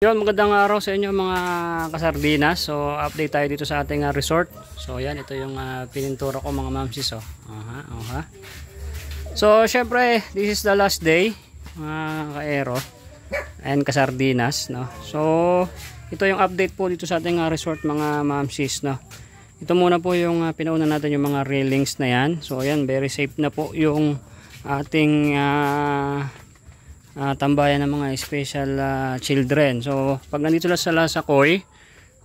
Yun, magandang araw sa inyo mga kasardinas. So, update tayo dito sa ating resort. So, yan, ito yung pinintura ko mga mamsis. So, syempre, this is the last day mga ka-aero and kasardinas, no? So, ito yung update po dito sa ating resort mga mamsis, no? Ito muna po yung pinauna natin yung mga railings na yan. So, yan, very safe na po yung ating tambayan ng mga special children. So pag nandito lang sila sa koi,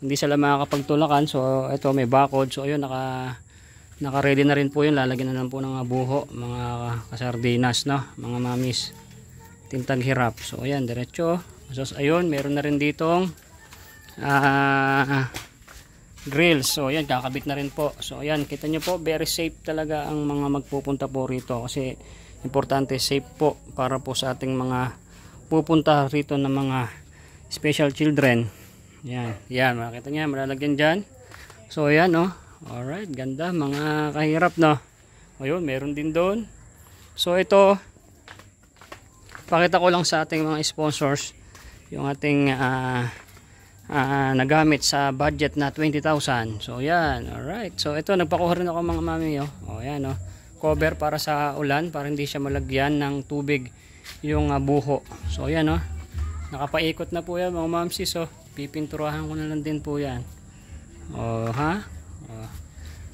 hindi sila makakapagtulakan. So ito may bakod. So ayun, naka ready na rin po yun. Lalagyan na lang po ng buho mga kasardinas, no? Mga mamis, tintag hirap. So ayan, diretso. So ayun, meron na rin ditong grills. So ayan, kakabit na rin po. So ayan, kita nyo po, very safe talaga ang mga magpupunta po rito. Kasi importante, safe po para po sa ating mga pupunta rito ng mga special children. Yan, yan, makita niya, malalagyan dyan. So yan, no? Alright, ganda mga kahirap, no? Ayun, meron din doon. So ito, pakita ko lang sa ating mga sponsors yung ating nagamit sa budget na 20,000. So yan, alright. So ito, nagpakuha rin ako mga mami, oh. O yan, no? Cover para sa ulan, para hindi siya malagyan ng tubig yung buho. So ayan, no? Nakapaikot na po yan mga mamsis. So pipinturahan ko na lang din po yan.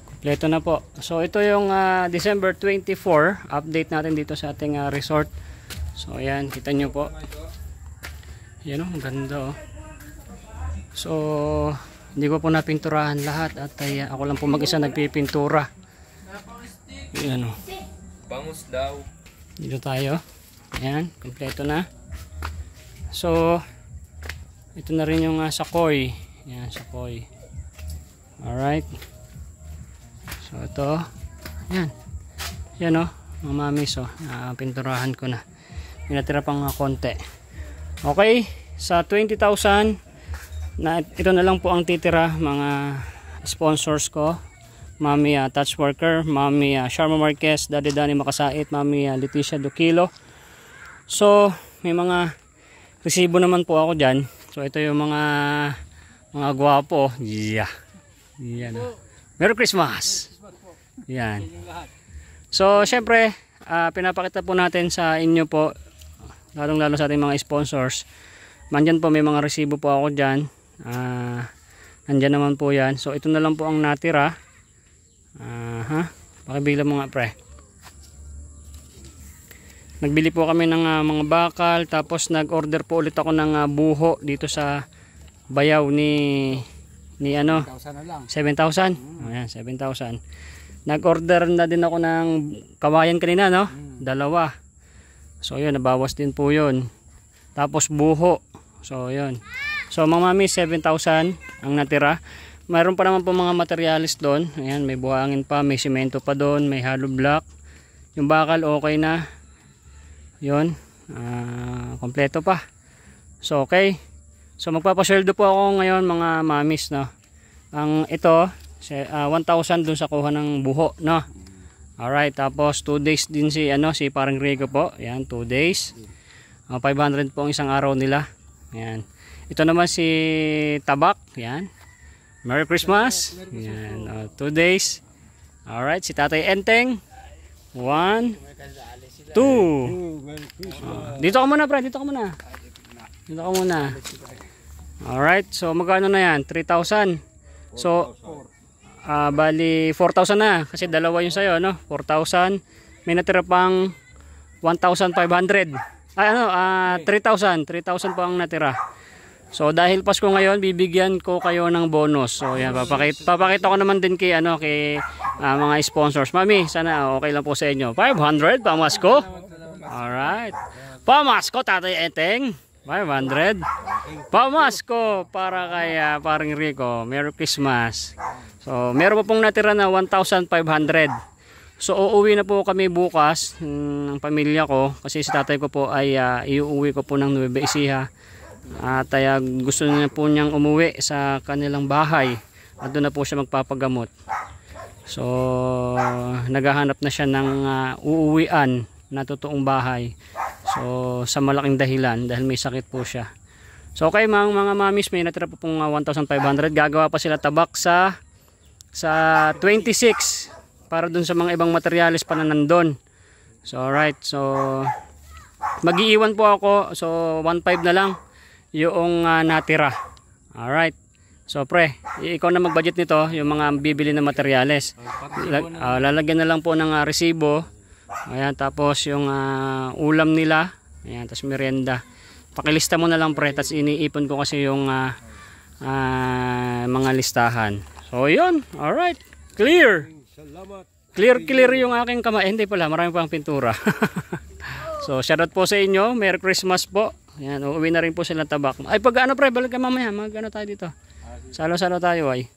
Kompleto na po. So ito yung December 24 update natin dito sa ating resort. So ayan, kita nyo po. Yan, oh, ang ganda, oh. So hindi ko po napinturahan lahat at ako lang po mag-isa nagpipintura. Ayan, o. Bangus daw. Dito tayo. Ayan, kompleto na. So ito na rin yung sakoy. Ayan, sakoy. Alright. So ito. Ayan. Ayan, o. Mga mamis, o. Pinturahan ko na. May natira pang konti. Okay. Sa 20,000 na ito na lang po ang titira mga sponsors ko. Mami Touch Worker, Mami Sharma Marquez, Daddy Danny Makasait, Mami Leticia Duquilo. So may mga resibo naman po ako dyan. So ito yung mga gwapo. Yeah. Yan. Merry Christmas. Yan. So syempre pinapakita po natin sa inyo po, lalong lalo sa ating mga sponsors. Mandyan po may mga resibo po ako dyan. Nandyan naman po yan. So ito na lang po ang natira. Pakibigla mo nga, pre. Nagbili po kami ng mga bakal, tapos nag-order po ulit ako ng buho dito sa bayaw ni ano, 7,000. Ayan, 7,000. Nag-order na din ako ng kawayan kanina, no? Dalawa. So yun, nabawas din po yun. Tapos buho. So yun. So mga mami, 7,000 ang natira. Mayroon pa naman po mga materialis doon. Ayan, may buhangin pa, may simento pa doon, may hollow block. Yung bakal okay na. Yun, kompleto pa. So okay. So magpapasweldo po ako ngayon mga mamis, no. Ang ito 1,000 doon sa kuha ng buho, no. Alright, tapos 2 days din si parang Rico po. Ayan, 2 days. 500 po ang isang araw nila. Ayan. Ito naman si Tabak, ayan. Merry Christmas. Yan, 2 days. Alright, si Tatay Enteng. 1, 2. Dito ka muna, pre. Dito ka muna. Dito ka muna. Alright, so magkano na yan? 3,000. So, bali 4,000 na. Kasi dalawa yung sayo, no? 4,000. May natira pang 1,500. 3,000. 3,000 po ang natira. So dahil Pasko ngayon, bibigyan ko kayo ng bonus. So yan, papakita ko naman din kay mga sponsors. Mami, sana okay lang po sa inyo. 500 pamasko. Alright. Pamasko, Tatay Enteng. 500. Pamasko para kay paring Rico. Merry Christmas. So meron pa pong natira na 1,500. So uuwi na po kami bukas ng pamilya ko. Kasi si tatay ko po ay iuwi ko po ng Nueva Ecija. At gusto niya po niyang umuwi sa kanilang bahay at doon na po siya magpapagamot. So naghahanap na siya ng uuwian na totoong bahay. So sa malaking dahilan dahil may sakit po siya. So okay mga mamis, may natira po pong 1,500. Gagawa pa sila tabak sa 26 para dun sa mga ibang materials pa na nandun. So alright, so mag-iiwan po ako. So 1,500 na lang yung natira. Alright. So pre, ikaw na mag-budget nito, yung mga bibili na materyales. Lalagyan na lang po ng resibo. Ayan, tapos yung ulam nila. Ayan, tapos merienda. Pakilista mo na lang pre, tapos iniipon ko kasi yung mga listahan. So yun, alright. Clear. Clear yung aking kamay. Hindi pala, marami pang pintura. So shoutout po sa inyo. Merry Christmas po. Ayan, uuwi na rin po sila tabak. Ay pag ano pre, balik ka mamaya. Mag-ano tayo dito. Salo-salo tayo ay.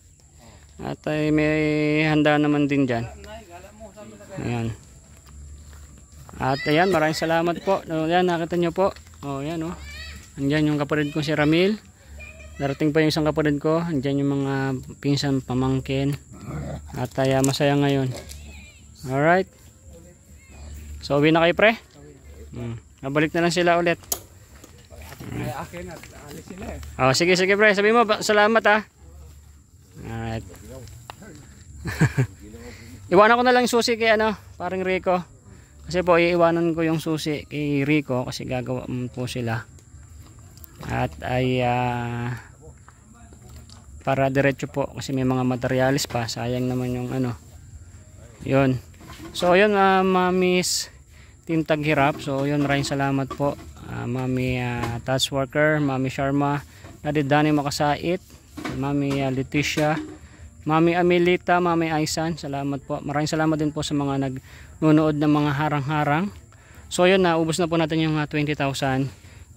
At ay may handa naman din dyan. Ayan. At ayan, maraming salamat po. Ayan, nakita nyo po. O ayan o. Andyan yung kapatid ko si Ramil. Darating pa yung isang kapatid ko. Andyan yung mga pinsan pamangkin. At ay masaya ngayon. Alright. So uwi na kayo pre. Nabalik na lang sila ulit. Oh, sige pre, sabi mo salamat ha. Alright. Iwanan ko na lang yung susi kay parang Rico. Kasi po iiwanan ko yung susi kay Rico kasi gagawa po sila. At ay para diretso po kasi may mga materialis pa, sayang naman yung yun. So yun Mamis Team Taghirap. So yun, maraming salamat po. Mami Touch Worker, Mami Sharma, Daddy Danny Makasait, Mami Leticia, Mami Amelita, Mami Aisan, salamat po. Maraming salamat din po sa mga nagnunood ng mga harang-harang. So yun, naubos na po natin yung 20,000.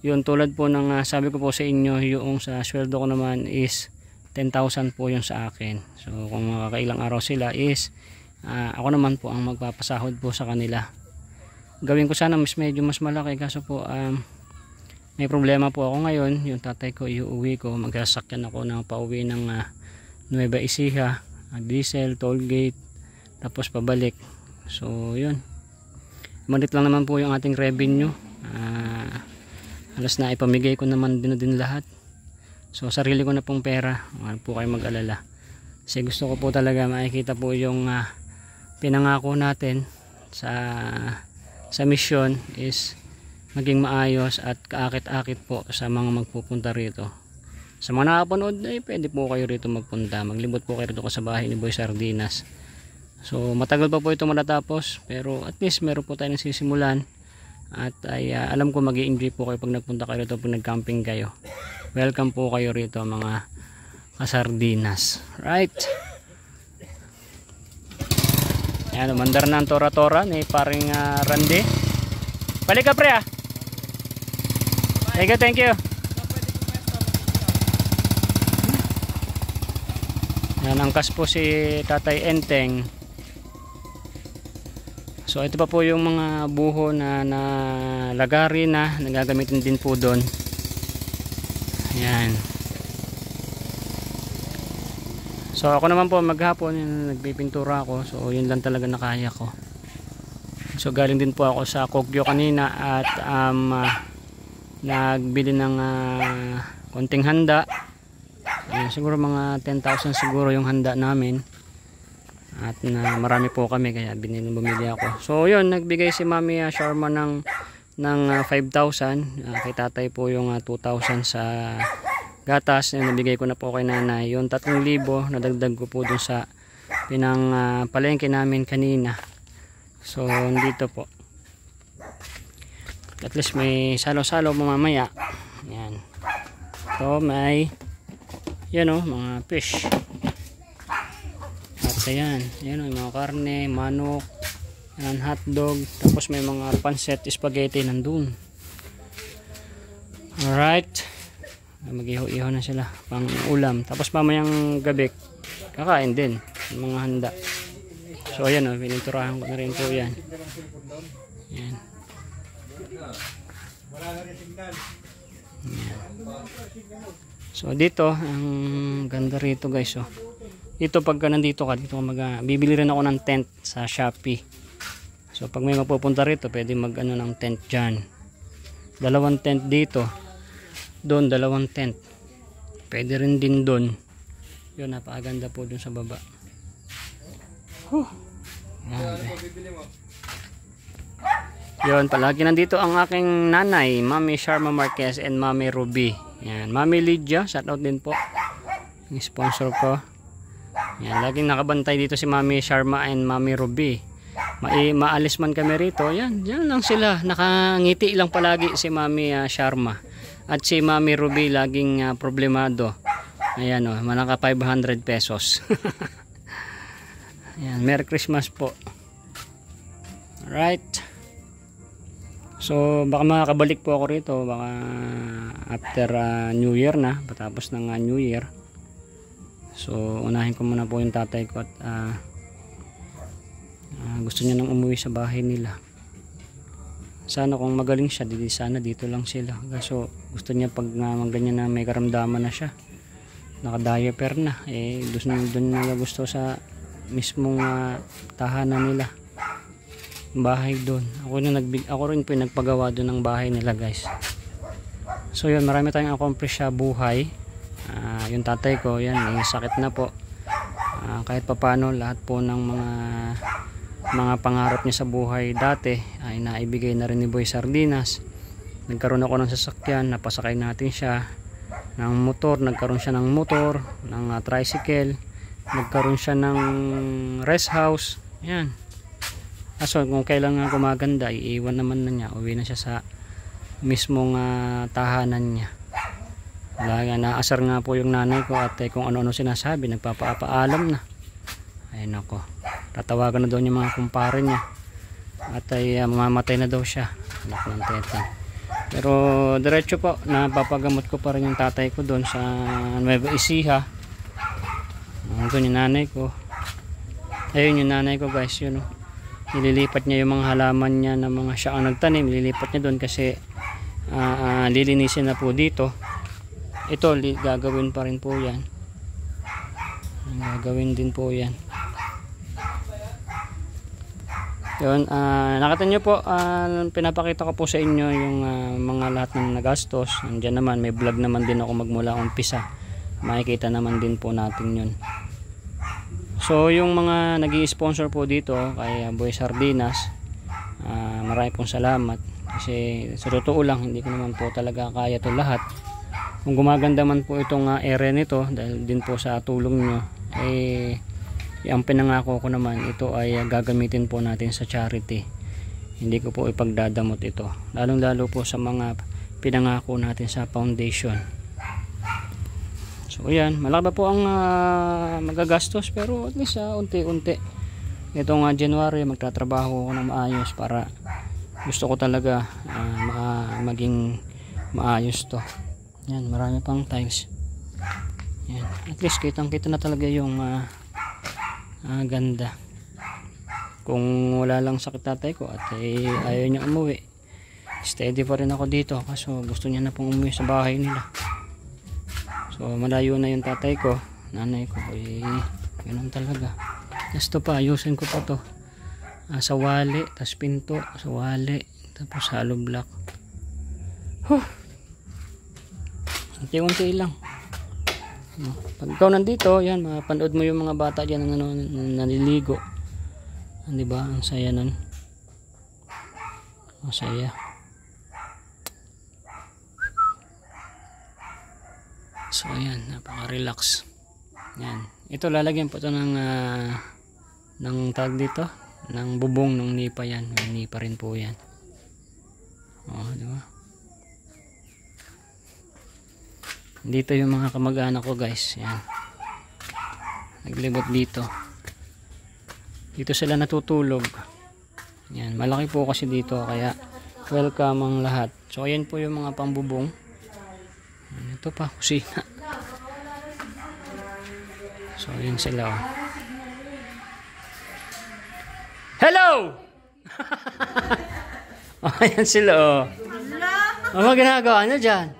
Yun, tulad po ng sabi ko po sa inyo, yung sa sweldo ko naman is 10,000 po yung sa akin. So kung makakailang araw sila is ako naman po ang magpapasahod po sa kanila. Gawin ko sana medyo mas malaki kaso po may problema po ako ngayon. Yung tatay ko iuwi ko, magsasakyan ako ng pauwi ng Nueva Ecija, diesel, toll gate, tapos pabalik. So yun, manit lang naman po yung ating revenue. Halos na ipamigay ko naman din lahat. So sarili ko na pong pera, huwag po kayo mag-alala kasi gusto ko po talaga makikita po yung pinangako natin sa mission is maging maayos at kaakit-akit po sa mga magpupunta rito. Sa mga nakapanood ay pwede po kayo rito magpunta, maglibot po kayo rito sa bahay ni Boy Sardinas. So matagal pa po ito matatapos pero at least meron po tayong sisimulan at ay alam ko mag-i-enjoy po kayo pag nagpunta kayo rito, pag nag-camping kayo. Welcome po kayo rito mga kasardinas. Right. Ayan, umandar na ang tora-tora ni paring Randy. Balik ka pre ah. Thank you. Yan, angkas po si Tatay Enteng. So ito pa po yung mga buho na lagari na nagagamitin din po doon. Ayan. So ako naman po maghapon nagpipintura ako. So yun lang talaga na kaya ko. So galing din po ako sa Kogyo kanina at nagbili ng konting handa. Ayan, siguro mga 10,000 siguro yung handa namin. At marami po kami kaya bumili ako. So yun, nagbigay si Mami Sharma ng 5,000. Kay tatay po yung 2,000 sa gatas. Nabigay ko na po kay nanay. Yung 3,000 nadagdag ko po dun sa palengke namin kanina. So dito po. At least may salo-salo mamaya. Yan. So may yan o, mga fish. At ayan, yan o, mga karne, manok, yan, hotdog, tapos may mga pancit, spaghetti nandun. Alright. Mag-iho-iho na sila pang ulam. Tapos mamayang gabi kakain din yung mga handa. So ayan o, pininturahan ko na rin po yan. Yan. So dito ang ganda rito guys. So dito pagka nandito ka dito bibili rin ako ng tent sa Shopee. So pag may mapupunta rito pwede mag ng tent dyan. 2 tent dito. doon 2 tent. Pwede rin din doon. Yun, napakaganda po doon sa baba. Yun, palagi nandito ang aking nanay, Mami Sharma Marquez and Mami Ruby. Yan, Mami Lydia, shout out din po. Yung sponsor ko. Yan, laging nakabantay dito si Mami Sharma and Mami Ruby. Maalis man kami rito, yan lang sila. Nakangiti lang palagi si Mami Sharma. At si Mami Ruby laging problemado. Ayan o, manaka 500 pesos. Ayan, Merry Christmas po. Alright. So baka makakabalik po ako rito. Baka after New Year na. Patapos ng New Year. So unahin ko muna po yung tatay ko. At gusto niya nang umuwi sa bahay nila. Sana kung magaling siya, sana dito lang sila. So gusto niya pag ganyan na may karamdaman na siya, naka-diaper na, doon nila gusto sa mismong tahanan nila, bahay doon. Ako rin po yung nagpagawa doon ng bahay nila, guys. So yun, marami tayong accomplish sa buhay. Yung tatay ko, yan, sakit na po. Kahit papano lahat po ng mga pangarap niya sa buhay dati ay naibigay na rin ni Boy Sardinas. Nagkaroon ako ng sasakyan, napasakay natin siya ng motor, nagkaroon siya ng motor, ng tricycle, nagkaroon siya ng rest house. Yan. So kung kailan nga gumaganda, iiwan naman na niya, uwi na siya sa mismong tahanan niya. Naasar nga po yung nanay ko at kung ano-ano sinasabi, nagpapaalam na. Ay nako, tatawagan na daw niya mga kumpare niya at ay mamamatay na daw siya, anak ng teta. Pero diretso po, napapagamot ko pa rin yung tatay ko doon sa Nueva Ecija. Doon yung nanay ko. Ayun yung nanay ko, guys, yun. Nililipat niya yung mga halaman niya na mga siya ang nagtanim, nililipat niya doon kasi lilinisin na po dito. Ito gagawin pa rin po yan, gagawin din po yan. Yun, nakita nyo po, pinapakita ko po sa inyo yung mga lahat ng nagastos. Nandiyan naman, may vlog naman din ako magmula umpisa. Makikita naman din po natin yun. So yung mga nag-i-sponsor po dito kay Boy Sardinas, marami pong salamat. Kasi sa totoo lang, hindi ko naman po talaga kaya ito lahat. Kung gumaganda man po itong area nito, dahil din po sa tulong nyo, ang pinangako ko naman, ito ay gagamitin po natin sa charity. Hindi ko po ipagdadamot ito, lalong lalo po sa mga pinangako natin sa foundation. So ayan, malaki ba po ang magagastos, pero at least unti-unti. Itong January magtatrabaho ako ng maayos para gusto ko talaga maging maayos to. Yan, marami pang tiles. Yan, at least kitang kita na talaga yung ganda. Kung wala lang sakit tatay ko at ayaw niya umuwi, steady pa rin ako dito kasi gusto niya na pong umuwi sa bahay nila. So malayo na yung tatay ko, nanay ko, ganun talaga. Gusto pa, ayusin ko pa to, sa wali, tas pinto sa wali, tapos hollow block. Unti-unti lang. Pag ikaw nandito, yan, mapanood mo yung mga bata dyan na naliligo. Diba? Ang saya nun. Ang saya. So ayan, napaka-relax. Yan. Ito lalagyan po ito ng tag dito, ng bubong ng nipa yan. May nipa rin po yan. Diba? Dito yung mga kamag-anak ko, guys. Yan. Naglibot dito. Dito sila natutulog. Yan. Malaki po kasi dito. Kaya welcome ang lahat. So ayan po yung mga pambubong. Ito pa, kusina. So ayan sila. Hello! Ayan sila. Ano ginagawa nyo dyan?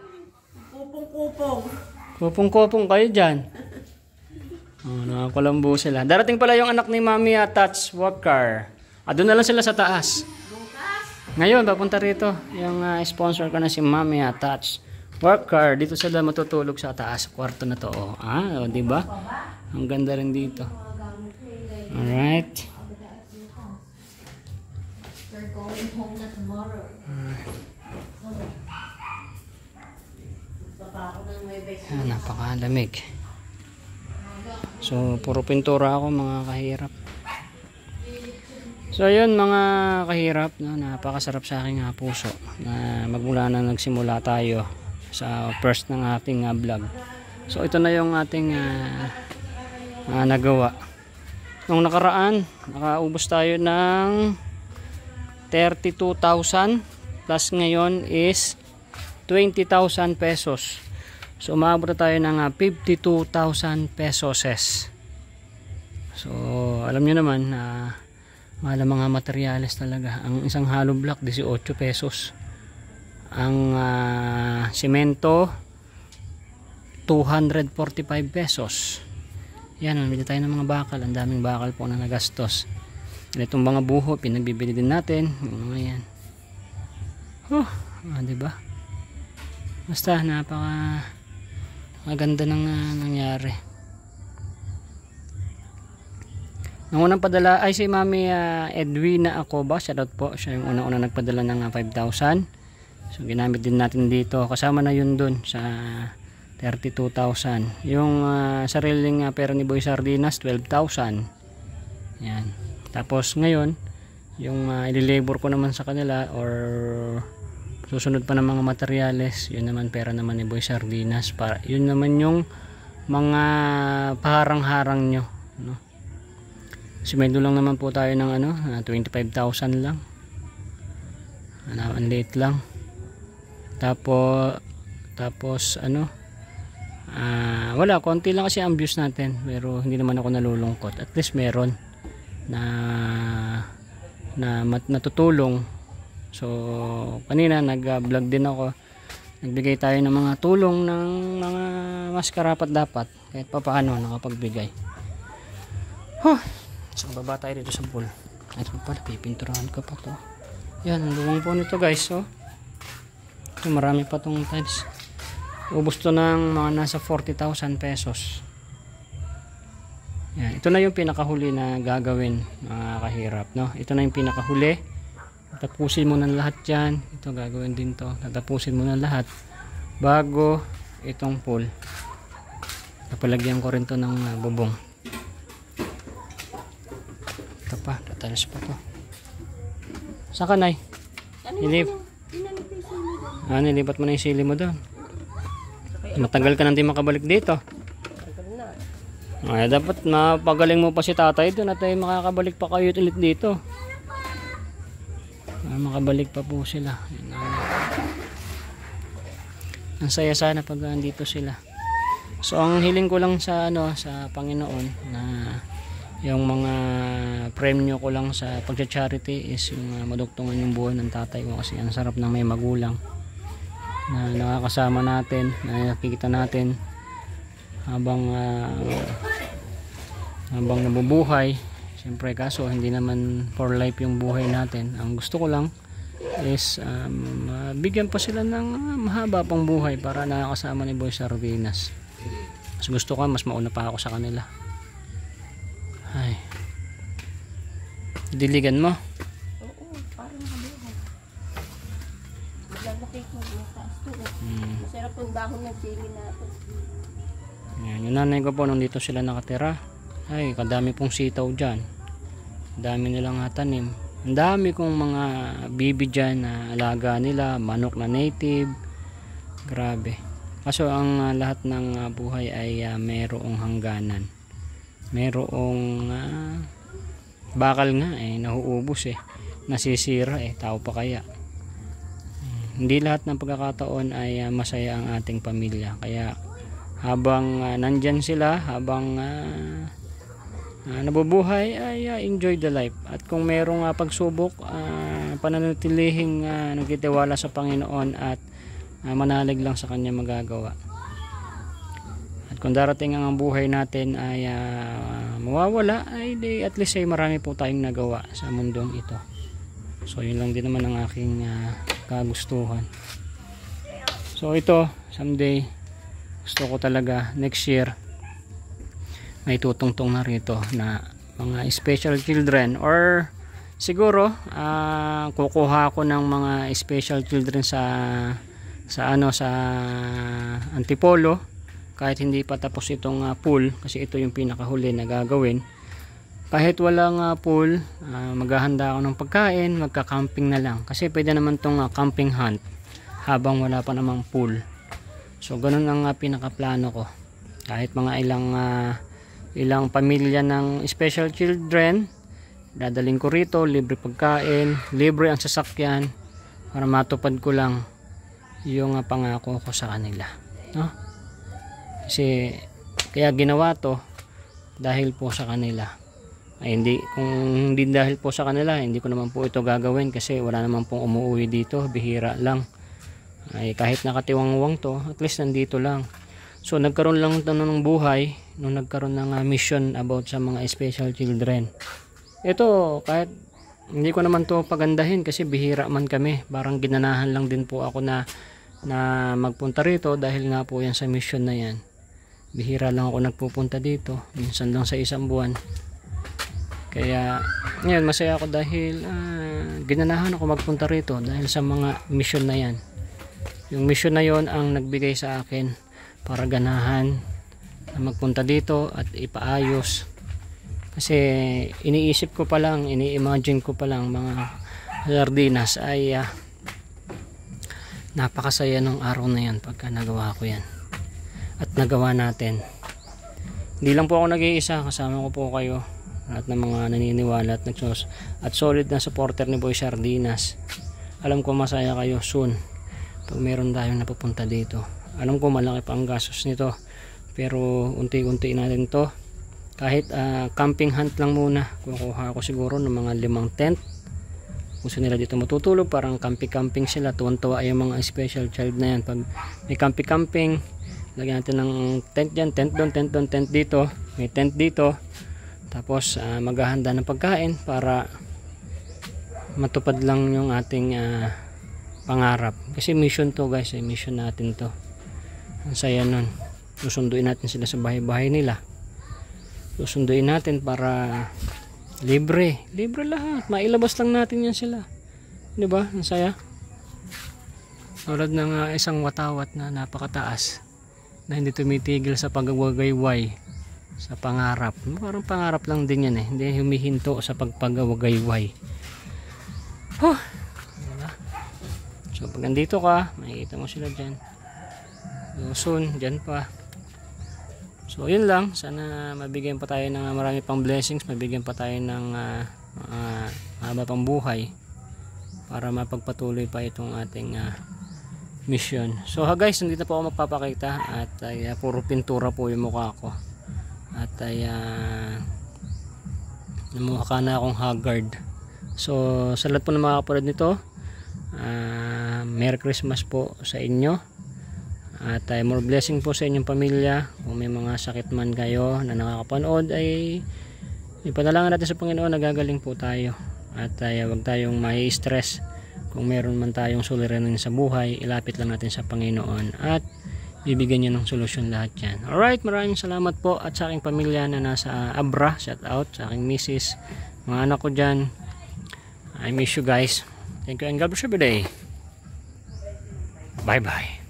Kupong-kupong kayo dyan. Nakakulambo sila. Darating pala yung anak ni Mami Touch Walker. Doon na lang sila sa taas. Ngayon, papunta rito. Yung sponsor ko na si Mami Touch worker. Dito sila matutulog sa taas, kwarto na to. Oh. Oh, di ba? Ang ganda rin dito. Alright. We're going home na tomorrow. Napakalamig. So, puro pintura ako mga kahirap. So, ayun mga kahirap, no, napakasarap sa aking puso na magmula na nagsimula tayo sa first ng ating vlog. So, ito na yung ating nagawa. Nung nakaraan, nakaubos tayo ng 32,000 plus ngayon is 20,000 pesos. So, umabot na tayo ng 52,000 pesos. So, alam nyo naman na mahal ang mga materyales talaga. Ang isang hollow block 18 pesos. Ang semento 245 pesos. Yan, namili tayo ng mga bakal. Ang daming bakal po na nagastos. Itong mga buho pinagbibili din natin. Yung mga yan. Diba? Basta maganda nang nangyari. Ang unang padala ay si Mami Edwina Acoba. Shoutout po. Siya yung unang nagpadala ng 5,000. So ginamit din natin dito. Kasama na yun dun sa 32,000. Yung sariling pera ni Boy Sardinas 12,000. Yan. Tapos ngayon yung ililabor ko naman sa kanila or susunod pa ng mga materyales, yun naman pera naman ni Boy Sardinas. Yun naman yung mga paharang-harang nyo, no? Simendo lang naman po tayo ng 25,000 lang. Ang late lang. Tapos wala, konti lang kasi ang views natin, pero hindi naman ako nalulungkot. At least meron na natutulong. So kanina nag-vlog din ako. Nagbigay tayo ng mga tulong ng mga mas karapat dapat kahit papaano nakapagbigay. So baba tayo dito sa pool. Ito pala, pipinturahan ko pa to. Yan, ang luwang po nito guys. So, ito marami pa tong tiles. Ubus to ng mga nasa 40,000 pesos. Yan, ito na yung pinakahuli na gagawin mga kahirap, no? Ito na yung pinakahuli. Tatapusin mo na lahat yan. Ito gagawin din to. Tatapusin mo na lahat bago itong pool. Napalagyan ko rin to ng bubong. Ito pa, tatalas pa to. Saan ka, Nay? Nilipat mo na yung sili mo doon. Matagal ka nang di makabalik dito. Ay, dapat mapagaling mo pa si tatay doon at ay makakabalik pa kayo ulit dito. Makabalik pa po sila. Ang saya sana pag nandito sila. So ang hiling ko lang sa sa Panginoon na yung mga premyo ko lang sa pagcha-charity is yung madugtungan yung buhay ng tatay ko, kasi ang sarap ng may magulang na nakakasama natin, na nakikita natin habang nabubuhay. Siyempre kaso hindi naman for life yung buhay natin. Ang gusto ko lang is bigyan pa sila ng mahaba pang buhay para nakakasama ni Boy Sardinas. Mas gusto ko, mas mauna pa ako sa kanila. Ay. Diligan mo? Oo, parang nakabuhay. Maglagakik mo yung taas to. Masarap yung dahon ng sili natin. Yan, yung nanay ko po nung dito sila nakatira. Ay, kadami pong sitaw dyan. Dami nilang tanim. Ang dami kong mga bibi dyan na alaga nila, manok na native. Grabe. Kaso ang lahat ng buhay ay mayroong hangganan. Mayroong bakal nga nahuubos nasisira tao pa kaya. Hindi lahat ng pagkakataon ay masaya ang ating pamilya, kaya habang nandyan sila, habang nabubuhay ay enjoy the life. At kung mayroong pagsubok, pananatilihing nagtitiwala sa Panginoon at manalig lang sa Kanya magagawa. At kung darating ang buhay natin ay mawawala, ay at least ay marami po tayong nagawa sa mundong ito. So yun lang din naman ang aking kagustuhan. So So ito, someday gusto ko talaga next year may tutungtong na rito na mga special children, or siguro kukuha ako ng mga special children sa Antipolo, kahit hindi pa tapos itong pool, kasi ito yung pinakahuli na gagawin. Kahit walang pool, maghahanda ako ng pagkain, magka-camping na lang, kasi pwede naman tong camping hunt habang wala pa namang pool. So ganun ang pinakaplano ko. Kahit mga ilang pamilya ng special children, dadaling ko rito, libre pagkain, libre ang sasakyan, para matupad ko lang yung pangako ko sa kanila, no? Kasi kaya ginawa to dahil po sa kanila. Kung hindi dahil po sa kanila, hindi ko naman po ito gagawin, kasi wala naman pong umuwi dito, bihira lang. Kahit nakatiwangwang to, at least nandito lang. So nagkaroon lang ito ng buhay nung nagkaroon ng mission about sa mga special children. Ito, kahit hindi ko naman to pagandahin, kasi bihira man kami, parang ginanahan lang din po ako na magpunta rito dahil nga po yan sa mission na yan. Bihira lang ako nagpupunta dito, minsan lang sa isang buwan. Kaya ngayon masaya ako dahil ginanahan ako magpunta rito dahil sa mga mission na yan. Yung mission na yon ang nagbigay sa akin para ganahan na magpunta dito at ipaayos. Kasi iniisip ko pa lang, ini-imagine ko pa lang mga sardinas ay napakasaya ng araw na yan pagka nagawa ko yan. At nagawa natin. Hindi lang po ako nag-iisa, kasama ko po kayo at ng mga naniniwala at solid na supporter ni Boy Sardinas. Alam ko masaya kayo soon pag meron tayong napupunta dito. Alam ko malaki pa ang gastos nito, pero unti-unti natin to. Kahit camping hunt lang muna, kukuha ako siguro ng mga 5 tent. Gusto nila dito matutulog, parang camping sila. Tuwan-tuwa yung mga special child na yan pag may camping. Lagyan natin ng tent dyan, tent doon, tent dito, may tent dito. Tapos maghahanda ng pagkain para matupad lang yung ating pangarap. Kasi mission to guys, mission natin to. Ang saya nun. Susunduin natin sila sa bahay-bahay nila. Susunduin natin para libre lahat. Mailabas lang natin yan sila. 'Di ba? Ang saya. Tulad ng isang watawat na napakataas na hindi tumitigil sa pagwagayway sa pangarap. Parang pangarap lang din yan hindi humihinto sa pagpagwagayway. So pag nandito ka, makikita mo sila dyan. Soon, dyan pa. So yun lang, sana mabigyan pa tayo ng marami pang blessings, mabigyan pa tayo ng mahaba pang buhay para mapagpatuloy pa itong ating mission. So guys, nandito po ako magpapakita at puro pintura po yung mukha ko. At namukha na akong haggard. So sa lahat po ng mga kapatid nito, Merry Christmas po sa inyo. At more blessing po sa inyong pamilya. Kung may mga sakit man kayo na nakakapanood, ay ipanalangin natin sa Panginoon, nagagaling po tayo. At huwag tayong mai-stress. Kung meron man tayong suliranin sa buhay, ilapit lang natin sa Panginoon at bibigyan niya ng solusyon lahat yan. Alright, maraming salamat po at sa aking pamilya na nasa Abra, shout out sa aking misis, mga anak ko dyan. I miss you guys. Thank you and God bless you every day. Bye bye.